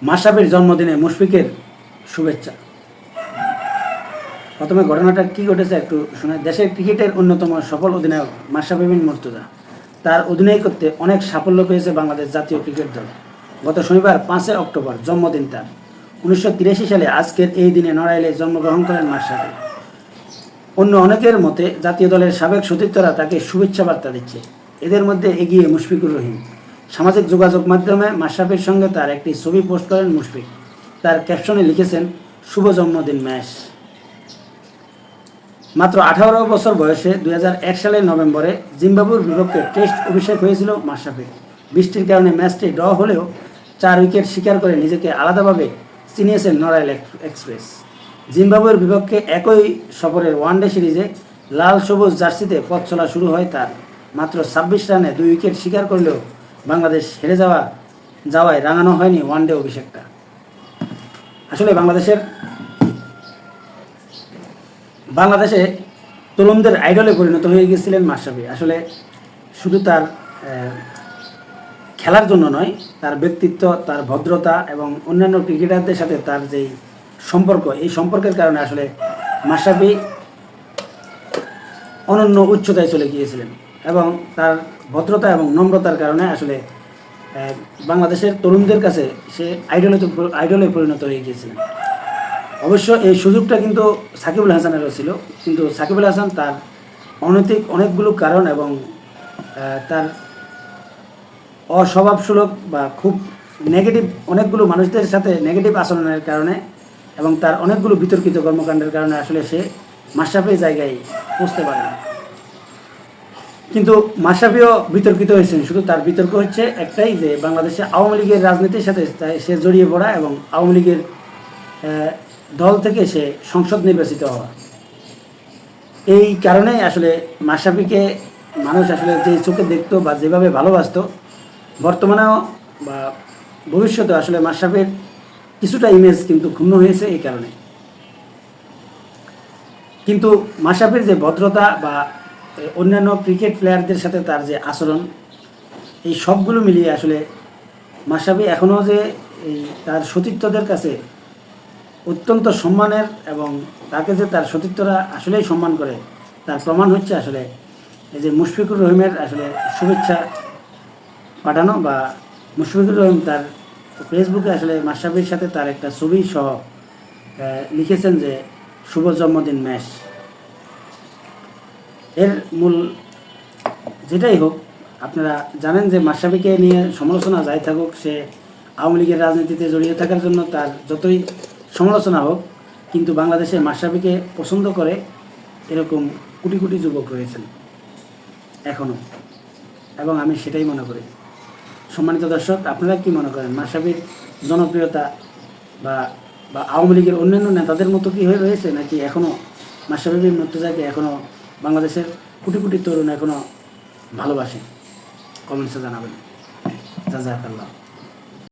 মাশরাফির জন্মদিনে মুশফিকের শুভেচ্ছা। প্রথমে ঘটনাটা কী ঘটেছে একটু শোনা। দেশের ক্রিকেটের অন্যতম সফল অধিনায়ক মাশরাফি বিন মুর্তজা তার অধিনায়কত্বে অনেক সাফল্য পেয়েছে বাংলাদেশ জাতীয় ক্রিকেট দল। গত শনিবার 5 অক্টোবর জন্মদিন তার। 1983 সালে আজকের এই দিনে নড়াইলে জন্মগ্রহণ করেন মাশরাফি। অন্য অনেকের মতে জাতীয় দলের সাবেক সতীর্থরা তাকে শুভেচ্ছা বার্তা দিচ্ছে। এদের মধ্যে এগিয়ে মুশফিকুর রহিম। সামাজিক যোগাযোগ মাধ্যমে মাশরাফির সঙ্গে তার একটি ছবি পোস্ট করেন মুশফিক। তার ক্যাপশনে লিখেছেন, শুভ জন্মদিন ম্যাশ। মাত্র 18 বছর বয়সে 2001 সালের নভেম্বরে জিম্বাবুয়ের বিপক্ষে টেস্ট অভিষেক হয়েছিল মাশরাফির। বৃষ্টির কারণে ম্যাচটি ড্র হলেও 4 উইকেট শিকার করে নিজেকে আলাদাভাবে চিনিয়েছেন নড়াইল এক্সপ্রেস। জিম্বাবুয়ের বিপক্ষে একই সফরের ওয়ানডে সিরিজে লাল সবুজ জার্সিতে পথ চলা শুরু হয় তার। মাত্র 26 রানে 2 উইকেট শিকার করলেও বাংলাদেশ হেরে যাওয়ায় রাঙানো হয়নি ওয়ানডে অভিষেকটা। আসলে বাংলাদেশে তরুণদের আইডলে পরিণত হয়ে গিয়েছিলেন মাশরাফি। আসলে শুধু তার খেলার জন্য নয়, তার ব্যক্তিত্ব, তার ভদ্রতা এবং অন্যান্য ক্রিকেটারদের সাথে তার যেই সম্পর্ক, এই সম্পর্কের কারণে আসলে মাশরাফি অনন্য উচ্চতায় চলে গিয়েছিলেন এবং তার ভদ্রতা এবং নম্রতার কারণে আসলে বাংলাদেশের তরুণদের কাছে সে আইডলে পরিণত হয়ে গিয়েছিলেন। অবশ্য এই সুযোগটা কিন্তু সাকিবুল হাসানেরও ছিল, কিন্তু সাকিবুল হাসান তার অনৈতিক অনেকগুলো কারণ এবং তার অস্বভাবসুলভ বা খুব নেগেটিভ অনেকগুলো মানুষদের সাথে নেগেটিভ আচরণের কারণে এবং তার অনেকগুলো বিতর্কিত কর্মকাণ্ডের কারণে আসলে সে মাশরাফির জায়গায় পৌঁছতে পারে না। কিন্তু মাশরাফিও বিতর্কিত হয়েছেন। শুধু তার বিতর্ক হচ্ছে একটাই, যে বাংলাদেশে আওয়ামী লীগের রাজনীতির সাথে সে জড়িয়ে পড়া এবং আওয়ামী লীগের দল থেকে সে সংসদ নির্বাচিত হওয়া। এই কারণেই আসলে মাশরাফিকে মানুষ আসলে যে চোখে দেখতো বা যেভাবে ভালোবাসত, বর্তমানেও বা ভবিষ্যতে আসলে মাশরাফির কিছুটা ইমেজ কিন্তু ক্ষুণ্ণ হয়েছে এই কারণে। কিন্তু মাশরাফির যে ভদ্রতা বা অন্যান্য ক্রিকেট প্লেয়ারদের সাথে তার যে আচরণ, এই সবগুলো মিলিয়ে আসলে মাশরাফি এখনও যে এই তার সতীর্থদের কাছে অত্যন্ত সম্মানের এবং তাকে যে তার সতীর্থরা আসলেই সম্মান করে, তার প্রমাণ হচ্ছে আসলে এই যে মুশফিকুর রহিমের আসলে শুভেচ্ছা পাঠানো, বা মুশফিকুর রহিম তার ফেসবুকে আসলে মাশরাফির সাথে তার একটা ছবি সহ লিখেছেন যে শুভ জন্মদিন ম্যাশ। এর মূল যেটাই হোক, আপনারা জানেন যে মাশরাফিকে নিয়ে সমালোচনা যাই থাকুক, সে আওয়ামী লীগের রাজনীতিতে জড়িয়ে থাকার জন্য তার যতই সমালোচনা হোক, কিন্তু বাংলাদেশে মাশরাফিকে পছন্দ করে এরকম কোটি কোটি যুবক রয়েছেন এখনও, এবং আমি সেটাই মনে করি। সম্মানিত দর্শক, আপনারা কি মনে করেন? মাশরাফির জনপ্রিয়তা বা আওয়ামী লীগের অন্যান্য নেতাদের মতো কি হয়ে রয়েছে, নাকি এখনও মাশরাফি বিন মুর্তজাকে এখনও বাংলাদেশের কোটি কোটি তরুণ এখনও ভালোবাসে? কমেন্টসে জানাবেন। জাযাকাল্লাহ।